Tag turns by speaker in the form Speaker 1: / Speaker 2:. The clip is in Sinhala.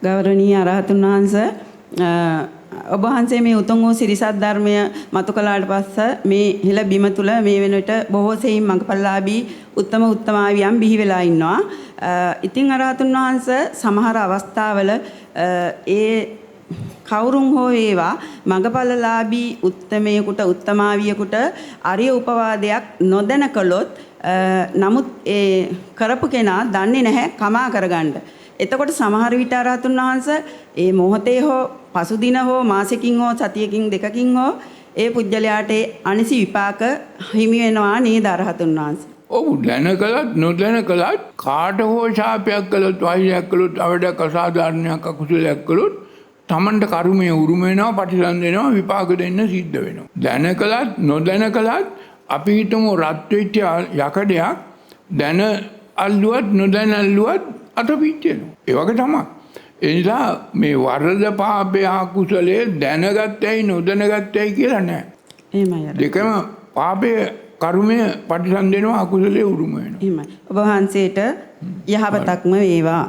Speaker 1: ගෞරවනීය අරහතුන් වහන්සේ ඔබ වහන්සේ මේ උතුම් වූ සිරිසත් ධර්මය මතු කළාට පස්සේ මේ හිල බිම තුල මේ වෙනට බොහෝ සෙයින් මඟපල්ලාභී උත්තමාවියන් බිහි වෙලා ඉන්නවා. ඉතින් අරහතුන් වහන්සේ සමහර අවස්ථාවල ඒ කවුරුන් හෝ වේවා මඟපල්ලාභී උත්තමයෙකුට උත්තමාවියෙකුට අරිය උපවාදයක් නොදැන කළොත් නමුත් ඒ කරපු කෙනා දන්නේ නැහැ කමා කරගන්න. එතකොට සමහර විට අරහතුන් වහන්සේ ඒ මොහොතේ හෝ පසුදින හෝ මාසෙකින් හෝ සතියකින් දෙකකින් හෝ ඒ පුජ්‍යලයාට අනිසි විපාක හිමි වෙනවා නේද අරහතුන් වහන්සේ?
Speaker 2: ඔව් දැන කළත් නොදැන කළත් කාට හෝ ශාපයක් කළොත් වෛරයක් කළොත් අවඩක් අසාධාරණයක් අකුසලයක් කළොත් තමන්ට කර්මයේ උරුම වෙනවා ප්‍රතිසන් දෙනවා විපාක දෙන්න සිද්ධ වෙනවා. දැන කළත් නොදැන කළත් අපි හිතමු රත් වෙච්ච යකඩයක් දැන අල්ලුවත් නොදැන අල්ලුවත් අත පිච්චෙනවා. ඒ වගේ තමයි. ඒ නිසා මේ වරද පාපය අකුසලයේ දැනගත්තයි නොදැනගත්තයි කියලා නෑ.
Speaker 1: එහෙමයි.
Speaker 2: දෙකම පාපයේ කර්මය ප්‍රතිසන් දෙනවා අකුසලයේ උරුම වෙනවා.
Speaker 1: එහෙමයි. ඔබ වහන්සේට යහපතක්ම වේවා.